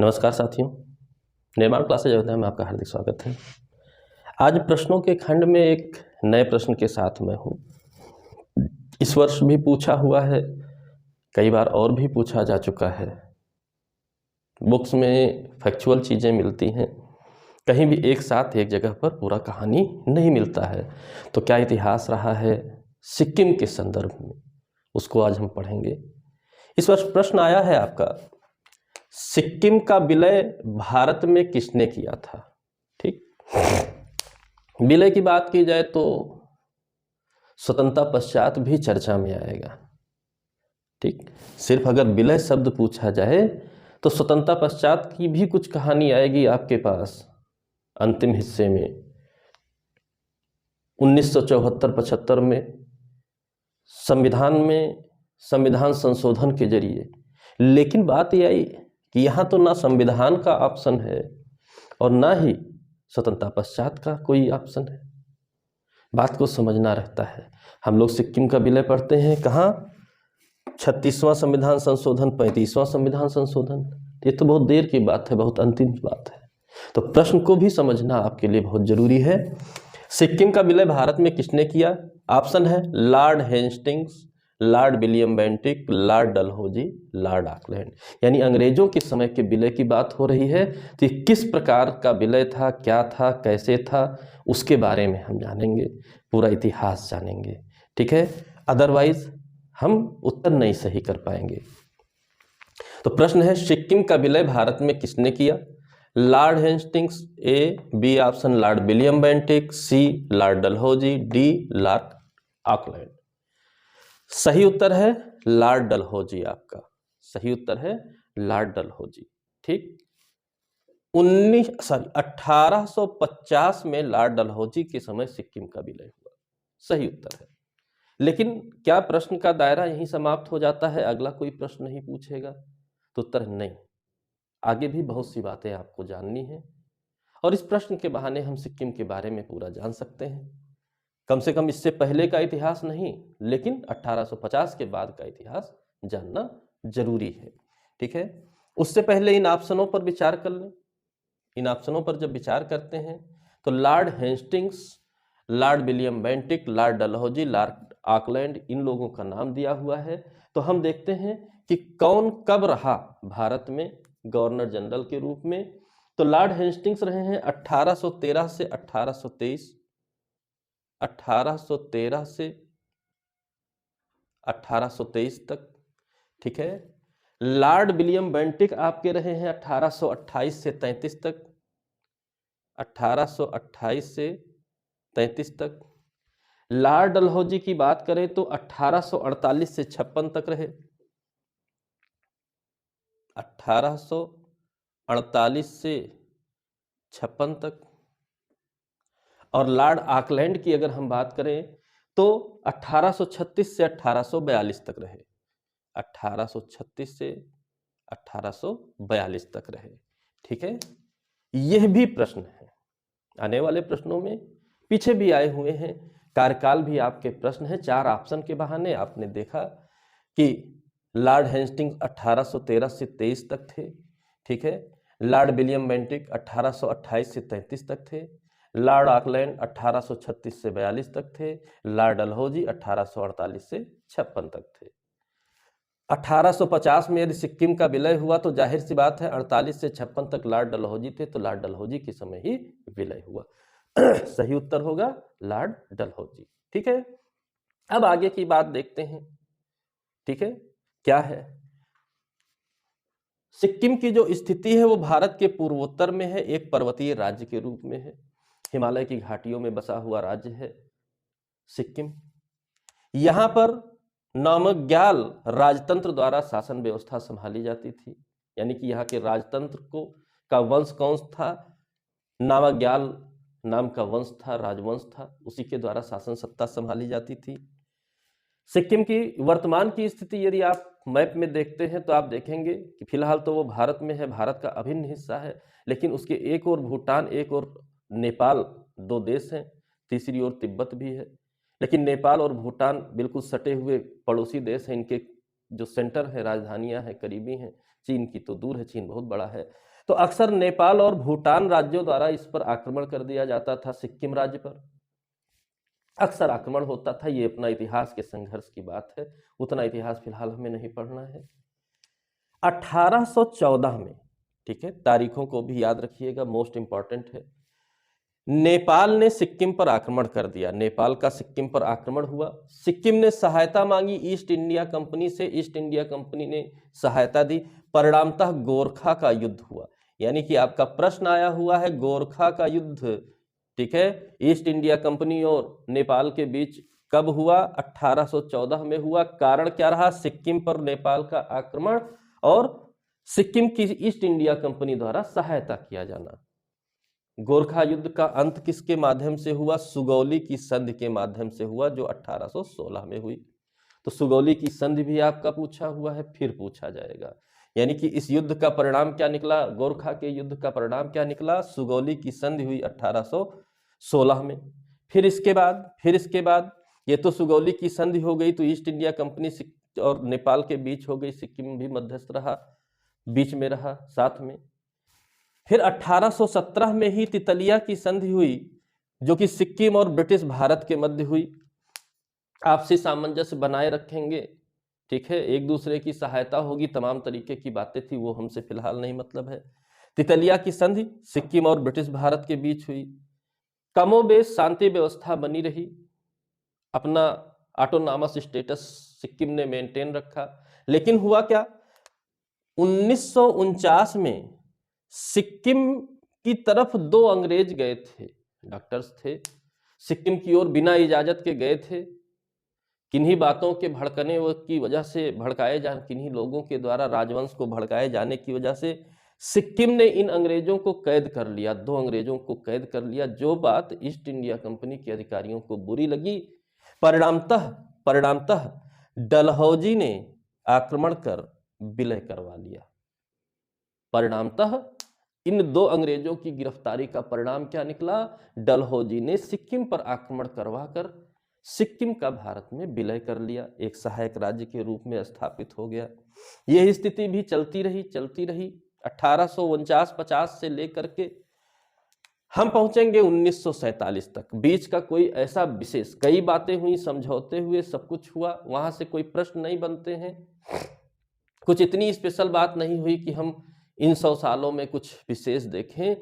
नमस्कार साथियों, निर्माण क्लासेज अयोध्या में आपका हार्दिक स्वागत है। आज प्रश्नों के खंड में एक नए प्रश्न के साथ मैं हूँ। इस वर्ष भी पूछा हुआ है, कई बार और भी पूछा जा चुका है। बुक्स में फैक्चुअल चीज़ें मिलती हैं, कहीं भी एक साथ एक जगह पर पूरा कहानी नहीं मिलता है। तो क्या इतिहास रहा है सिक्किम के संदर्भ में, उसको आज हम पढ़ेंगे। इस वर्ष प्रश्न आया है आपका, सिक्किम का विलय भारत में किसने किया था। ठीक, विलय की बात की जाए तो स्वतंत्रता पश्चात भी चर्चा में आएगा। ठीक, सिर्फ अगर विलय शब्द पूछा जाए तो स्वतंत्रता पश्चात की भी कुछ कहानी आएगी आपके पास। अंतिम हिस्से में 1974-75 में संविधान संशोधन के जरिए, लेकिन बात यह आई कि यहाँ तो ना संविधान का ऑप्शन है और ना ही स्वतंत्रता पश्चात का कोई ऑप्शन है। बात को समझना रहता है। हम लोग सिक्किम का विलय पढ़ते हैं कहाँ, 36वां संविधान संशोधन, 35वां संविधान संशोधन। ये तो बहुत देर की बात है, बहुत अंतिम बात है। तो प्रश्न को भी समझना आपके लिए बहुत जरूरी है। सिक्किम का विलय भारत में किसने किया? ऑप्शन है Lord Hastings, Lord William Bentinck, Lord Dalhousie, Lord Auckland. यानी अंग्रेजों के समय के विलय की बात हो रही है। तो किस प्रकार का विलय था, क्या था, कैसे था, उसके बारे में हम जानेंगे, पूरा इतिहास जानेंगे। ठीक है, अदरवाइज हम उत्तर नहीं सही कर पाएंगे। तो प्रश्न है, सिक्किम का विलय भारत में किसने किया? Lord Hastings, A, B option Lord William Bentinck, C Lord Dalhousie, D Lord Auckland. सही उत्तर है लॉर्ड डलहौजी। आपका सही उत्तर है लॉर्ड डलहौजी। ठीक, 1850 में लॉर्ड डलहौजी के समय सिक्किम का विलय हुआ। सही उत्तर है। लेकिन क्या प्रश्न का दायरा यहीं समाप्त हो जाता है, अगला कोई प्रश्न नहीं पूछेगा? तो उत्तर नहीं, आगे भी बहुत सी बातें आपको जाननी है और इस प्रश्न के बहाने हम सिक्किम के बारे में पूरा जान सकते हैं। कम से कम इससे पहले का इतिहास नहीं, लेकिन 1850 के बाद का इतिहास जानना जरूरी है। ठीक है, उससे पहले इन ऑप्शनों पर विचार कर लें। इन ऑप्शनों पर जब विचार करते हैं तो Lord Hastings, Lord William Bentinck, Lord Dalhousie, Lord Auckland, इन लोगों का नाम दिया हुआ है। तो हम देखते हैं कि कौन कब रहा भारत में गवर्नर जनरल के रूप में। तो लॉर्ड हेस्टिंग्स रहे हैं 1813 से 1823, 1813 से 1823 तक। ठीक है, लॉर्ड विलियम बेंटिक आपके रहे हैं 1828 से 33 तक, 1828 से 33 तक। लॉर्ड डलहौजी की बात करें तो 1848 से 56 तक रहे, 1848 से 56 तक। और लॉर्ड ऑकलैंड की अगर हम बात करें तो 1836 से 1842 तक रहे, 1836 से 1842 तक रहे। ठीक है, यह भी प्रश्न है। आने वाले प्रश्नों में पीछे भी आए हुए हैं, कार्यकाल भी आपके प्रश्न है। 4 ऑप्शन के बहाने आपने देखा कि लॉर्ड हेस्टिंग्स 1813 से 23 तक थे। ठीक है, लॉर्ड विलियम बेंटिक 1828 से 33 तक थे, लॉर्ड ऑकलैंड 1836 से 42 तक थे, लॉर्ड डलहौजी 1848 से 56 तक थे। 1850 में यदि सिक्किम का विलय हुआ तो जाहिर सी बात है 48 से 56 तक लॉर्ड डलहौजी थे, तो लॉर्ड डलहौजी के समय ही विलय हुआ। सही उत्तर होगा लॉर्ड डलहौजी। ठीक है, अब आगे की बात देखते हैं। ठीक है, क्या है, सिक्किम की जो स्थिति है वो भारत के पूर्वोत्तर में है, एक पर्वतीय राज्य के रूप में है, हिमालय की घाटियों में बसा हुआ राज्य है सिक्किम। यहां पर नामग्याल राजतंत्र द्वारा शासन व्यवस्था संभाली जाती थी। यानी कि यहाँ के राजतंत्र को का वंश कौन था? नामग्याल नाम का वंश था, राजवंश था, उसी के द्वारा शासन सत्ता संभाली जाती थी। सिक्किम की वर्तमान की स्थिति यदि आप मैप में देखते हैं तो आप देखेंगे कि फिलहाल तो वो भारत में है, भारत का अभिन्न हिस्सा है, लेकिन उसके एक और भूटान, एक और नेपाल, 2 देश हैं, तीसरी ओर तिब्बत भी है। लेकिन नेपाल और भूटान बिल्कुल सटे हुए पड़ोसी देश हैं, इनके जो सेंटर है, राजधानियां हैं, करीबी हैं, चीन की तो दूर है, चीन बहुत बड़ा है। तो अक्सर नेपाल और भूटान राज्यों द्वारा इस पर आक्रमण कर दिया जाता था, सिक्किम राज्य पर अक्सर आक्रमण होता था। ये अपना इतिहास के संघर्ष की बात है, उतना इतिहास फिलहाल हमें नहीं पढ़ना है। 1814 में, ठीक है, तारीखों को भी याद रखिएगा, मोस्ट इंपॉर्टेंट है, नेपाल ने सिक्किम पर आक्रमण कर दिया। नेपाल का सिक्किम पर आक्रमण हुआ, सिक्किम ने सहायता मांगी ईस्ट इंडिया कंपनी से, ईस्ट इंडिया कंपनी ने सहायता दी, परिणामतः गोरखा का युद्ध हुआ। यानी कि आपका प्रश्न आया हुआ है गोरखा का युद्ध, ठीक है, ईस्ट इंडिया कंपनी और नेपाल के बीच कब हुआ? 1814 में हुआ। कारण क्या रहा? सिक्किम पर नेपाल का आक्रमण और सिक्किम की ईस्ट इंडिया कंपनी द्वारा सहायता किया जाना। गोरखा युद्ध का अंत किसके माध्यम से हुआ? सुगौली की संधि के माध्यम से हुआ, जो 1816 में हुई। तो सुगौली की संधि भी आपका पूछा हुआ है, फिर पूछा जाएगा। यानी कि इस युद्ध का परिणाम क्या निकला? गोरखा के युद्ध का परिणाम क्या निकला? सुगौली की संधि हुई 1816 में। फिर इसके बाद ये तो सुगौली की संधि हो गई, तो ईस्ट इंडिया कंपनी और नेपाल के बीच हो गई, सिक्किम भी मध्यस्थ रहा, बीच में रहा साथ में। फिर 1817 में ही तितलिया की संधि हुई, जो कि सिक्किम और ब्रिटिश भारत के मध्य हुई। आपसी सामंजस्य बनाए रखेंगे, ठीक है, एक दूसरे की सहायता होगी, तमाम तरीके की बातें थी, वो हमसे फिलहाल नहीं मतलब है। तितलिया की संधि सिक्किम और ब्रिटिश भारत के बीच हुई, कमोबेश शांति व्यवस्था बनी रही, अपना ऑटोनॉमस स्टेटस सिक्किम ने मेंटेन रखा। लेकिन हुआ क्या? 1949 में सिक्किम की तरफ 2 अंग्रेज गए थे, डॉक्टर्स थे, सिक्किम की ओर बिना इजाजत के गए थे। किन्हीं बातों के भड़कने की वजह से, किन्हीं लोगों के द्वारा राजवंश को भड़काए जाने की वजह से सिक्किम ने इन अंग्रेजों को कैद कर लिया, 2 अंग्रेजों को कैद कर लिया। जो बात ईस्ट इंडिया कंपनी के अधिकारियों को बुरी लगी, परिणामतः डलहौजी ने आक्रमण कर विलय करवा लिया। परिणामतः इन 2 अंग्रेजों की गिरफ्तारी का परिणाम क्या निकला? डलहौजी ने सिक्किम पर आक्रमण करवाकर सिक्किम का भारत में विलय कर लिया, एक सहायक राज्य के रूप में स्थापित हो गया। यह स्थिति भी चलती रही 1849-50 से लेकर के हम पहुंचेंगे 1947 तक। बीच का कोई ऐसा विशेष, कई बातें हुई, समझौते हुए, सब कुछ हुआ, वहां से कोई प्रश्न नहीं बनते हैं। कुछ इतनी स्पेशल बात नहीं हुई कि हम इन 100 सालों में कुछ विशेष देखें।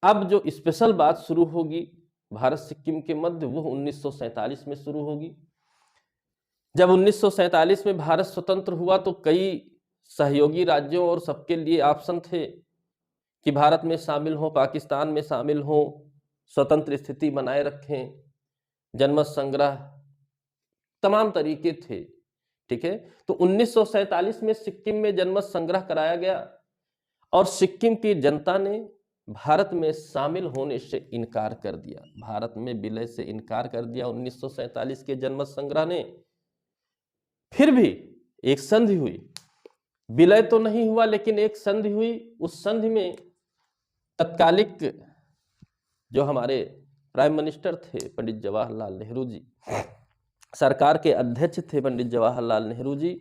अब जो स्पेशल बात शुरू होगी भारत सिक्किम के मध्य, वो 1947 में शुरू होगी। जब 1947 में भारत स्वतंत्र हुआ तो कई सहयोगी राज्यों और सबके लिए ऑप्शन थे कि भारत में शामिल हो, पाकिस्तान में शामिल हो, स्वतंत्र स्थिति बनाए रखें, जनमत संग्रह, तमाम तरीके थे, ठीक है। तो 1947 में सिक्किम में जनमत संग्रह कराया गया और सिक्किम की जनता ने भारत में शामिल होने से इनकार कर दिया, भारत में विलय से इनकार कर दिया 1947 के जनमत संग्रह ने। फिर भी एक संधि हुई, विलय तो नहीं हुआ लेकिन एक संधि हुई। उस संधि में तत्कालिक जो हमारे प्राइम मिनिस्टर थे पंडित जवाहरलाल नेहरू जी, सरकार के अध्यक्ष थे पंडित जवाहरलाल नेहरू जी,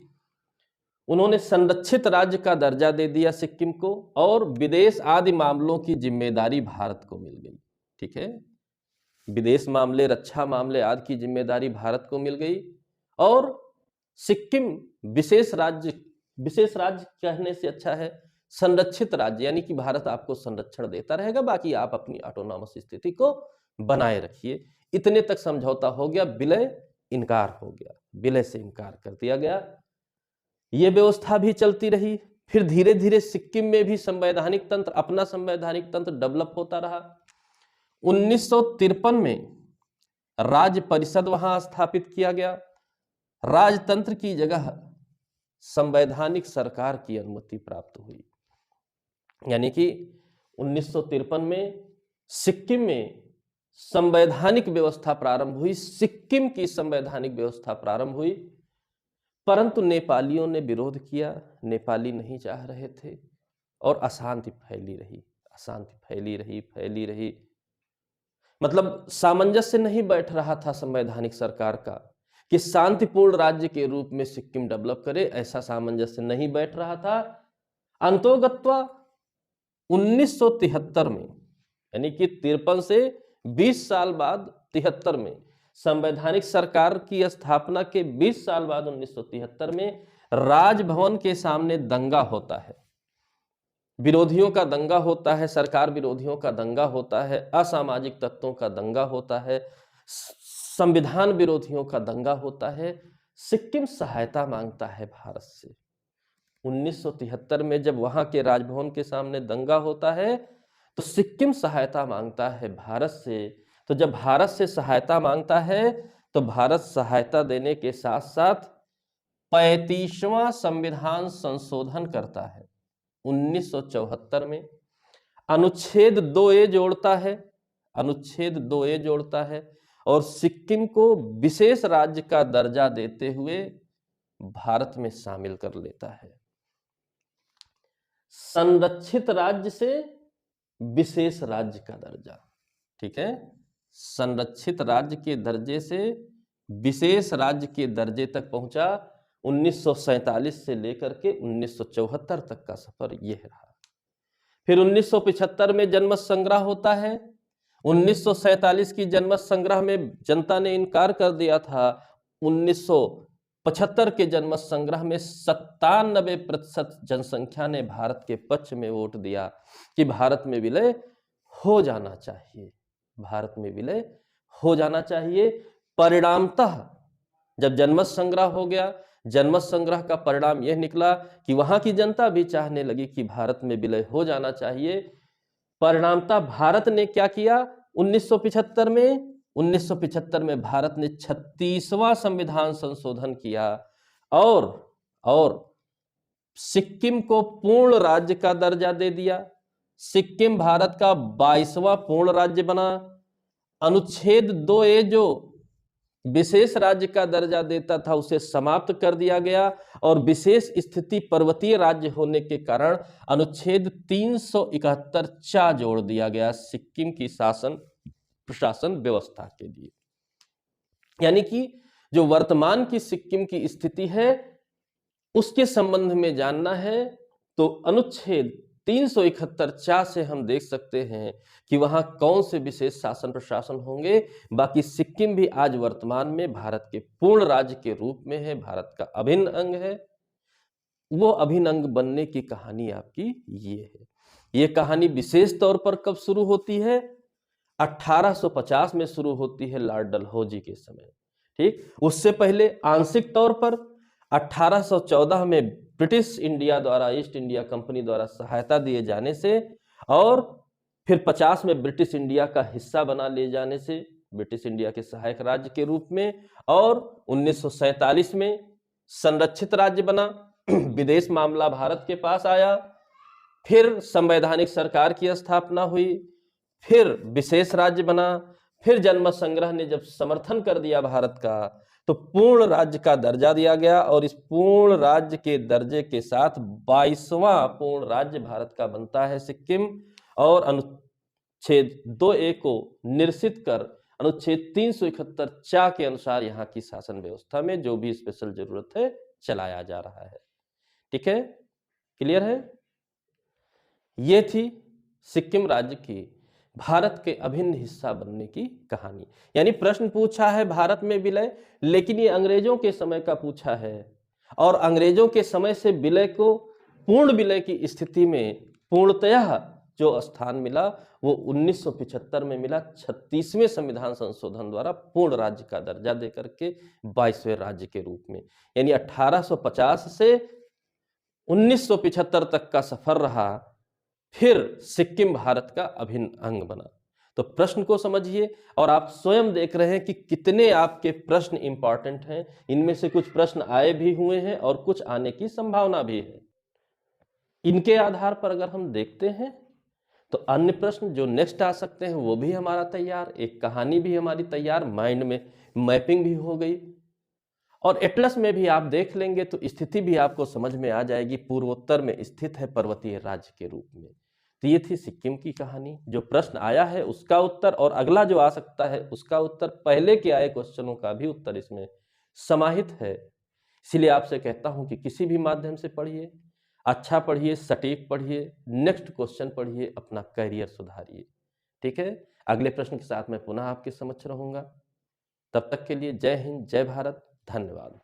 उन्होंने संरक्षित राज्य का दर्जा दे दिया सिक्किम को और विदेश आदि मामलों की जिम्मेदारी भारत को मिल गई, ठीक है। विदेश मामले, रक्षा मामले आदि की जिम्मेदारी भारत को मिल गई और सिक्किम विशेष राज्य कहने से अच्छा है संरक्षित राज्य, यानी कि भारत आपको संरक्षण देता रहेगा, बाकी आप अपनी ऑटोनॉमस स्थिति को बनाए रखिए। इतने तक समझौता हो गया, विलय इनकार हो गया, विलय से इनकार कर दिया गया। यह व्यवस्था भी चलती रही। फिर धीरे धीरे सिक्किम में भी संवैधानिक तंत्र, अपना संवैधानिक तंत्र डेवलप होता रहा। 1953 में राज्य परिषद वहां स्थापित किया गया। राजतंत्र की जगह संवैधानिक सरकार की अनुमति प्राप्त हुई, यानी कि 1953 में सिक्किम में संवैधानिक व्यवस्था प्रारंभ हुई, सिक्किम की संवैधानिक व्यवस्था प्रारंभ हुई। परंतु नेपालियों ने विरोध किया, नेपाली नहीं चाह रहे थे और अशांति फैली रही। मतलब सामंजस्य नहीं बैठ रहा था संवैधानिक सरकार का कि शांतिपूर्ण राज्य के रूप में सिक्किम डेवलप करे, ऐसा सामंजस्य नहीं बैठ रहा था। अंतोगत्वा 1973 में, यानी कि 53 से 20 साल बाद 73 में, संवैधानिक सरकार की स्थापना के 20 साल बाद 1973 में राजभवन के सामने दंगा होता है, विरोधियों का दंगा होता है, सरकार विरोधियों का दंगा होता है, असामाजिक तत्वों का दंगा होता है, संविधान विरोधियों का दंगा होता है। सिक्किम सहायता मांगता है भारत से। 1973 में जब वहां के राजभवन के सामने दंगा होता है तो सिक्किम सहायता मांगता है भारत से। तो जब भारत से सहायता मांगता है तो भारत सहायता देने के साथ साथ 35वां संविधान संशोधन करता है 1974 में। अनुच्छेद 2A जोड़ता है, अनुच्छेद 2A जोड़ता है और सिक्किम को विशेष राज्य का दर्जा देते हुए भारत में शामिल कर लेता है। संरक्षित राज्य से विशेष राज्य का दर्जा, ठीक है, संरक्षित राज्य के दर्जे से विशेष राज्य के दर्जे तक पहुंचा। 1947 से लेकर के 1974 तक का सफर यह रहा। फिर 1975 में जनमत संग्रह होता है। 1947 की जनमत संग्रह में जनता ने इनकार कर दिया था। 1975 के जनमत संग्रह में 97% जनसंख्या ने भारत के पक्ष में वोट दिया कि भारत में विलय हो जाना चाहिए, भारत में विलय हो जाना चाहिए। परिणामतः जब जनमत संग्रह हो गया, जनमत संग्रह का परिणाम यह निकला कि वहां की जनता भी चाहने लगी कि भारत में विलय हो जाना चाहिए। परिणामतः भारत ने क्या किया 1975 में भारत ने 36वां संविधान संशोधन किया और सिक्किम को पूर्ण राज्य का दर्जा दे दिया। सिक्किम भारत का 22वां पूर्ण राज्य बना। अनुच्छेद 2A जो विशेष राज्य का दर्जा देता था उसे समाप्त कर दिया गया और विशेष स्थिति पर्वतीय राज्य होने के कारण अनुच्छेद 371 जोड़ दिया गया सिक्किम की शासन प्रशासन व्यवस्था के लिए। यानी कि जो वर्तमान की सिक्किम की स्थिति है उसके संबंध में जानना है तो अनुच्छेद 371 से हम देख सकते हैं कि वहां कौन से विशेष शासन प्रशासन होंगे। बाकी सिक्किम भी आज वर्तमान में भारत के पूर्ण राज्य के रूप में है, भारत का अभिन्न अंग है। वो अभिन्न अंग बनने की कहानी आपकी ये है। ये कहानी विशेष तौर पर कब शुरू होती है? 1850 में शुरू होती है लॉर्ड डलहौजी के समय, ठीक। उससे पहले आंशिक तौर पर 1814 में ब्रिटिश इंडिया द्वारा, ईस्ट इंडिया कंपनी द्वारा सहायता दिए जाने से और फिर 50 में ब्रिटिश इंडिया का हिस्सा बना ले जाने से, ब्रिटिश इंडिया के सहायक राज्य के रूप में, और 1947 में संरक्षित राज्य बना, विदेश मामला भारत के पास आया, फिर संवैधानिक सरकार की स्थापना हुई, फिर विशेष राज्य बना, फिर जनमत संग्रह ने जब समर्थन कर दिया भारत का तो पूर्ण राज्य का दर्जा दिया गया और इस पूर्ण राज्य के दर्जे के साथ 22वां पूर्ण राज्य भारत का बनता है सिक्किम। और अनुच्छेद 2A को निरसित कर अनुच्छेद 371 के अनुसार यहाँ की शासन व्यवस्था में जो भी स्पेशल जरूरत है चलाया जा रहा है। ठीक है, क्लियर है? ये थी सिक्किम राज्य की भारत के अभिन्न हिस्सा बनने की कहानी। यानी प्रश्न पूछा है भारत में विलय, लेकिन ये अंग्रेजों के समय का पूछा है और अंग्रेजों के समय से विलय को पूर्ण विलय की स्थिति में पूर्णतः जो स्थान मिला वो 1975 में मिला 36वें संविधान संशोधन द्वारा पूर्ण राज्य का दर्जा देकर के 22वें राज्य के रूप में। यानी 1850 से 1975 तक का सफर रहा, फिर सिक्किम भारत का अभिन्न अंग बना। तो प्रश्न को समझिए और आप स्वयं देख रहे हैं कि कितने आपके प्रश्न इंपॉर्टेंट हैं। इनमें से कुछ प्रश्न आए भी हुए हैं और कुछ आने की संभावना भी है। इनके आधार पर अगर हम देखते हैं तो अन्य प्रश्न जो नेक्स्ट आ सकते हैं वो भी हमारा तैयार, एक कहानी भी हमारी तैयार, माइंड में मैपिंग भी हो गई और एटलस में भी आप देख लेंगे तो स्थिति भी आपको समझ में आ जाएगी। पूर्वोत्तर में स्थित है पर्वतीय राज्य के रूप में। तो ये थी सिक्किम की कहानी। जो प्रश्न आया है उसका उत्तर और अगला जो आ सकता है उसका उत्तर, पहले के आए क्वेश्चनों का भी उत्तर इसमें समाहित है। इसलिए आपसे कहता हूं कि किसी भी माध्यम से पढ़िए, अच्छा पढ़िए, सटीक पढ़िए, नेक्स्ट क्वेश्चन पढ़िए, अपना करियर सुधारिए। ठीक है? अगले प्रश्न के साथ मैं पुनः आपके समक्ष रहूँगा। तब तक के लिए जय हिंद, जय भारत, धन्यवाद।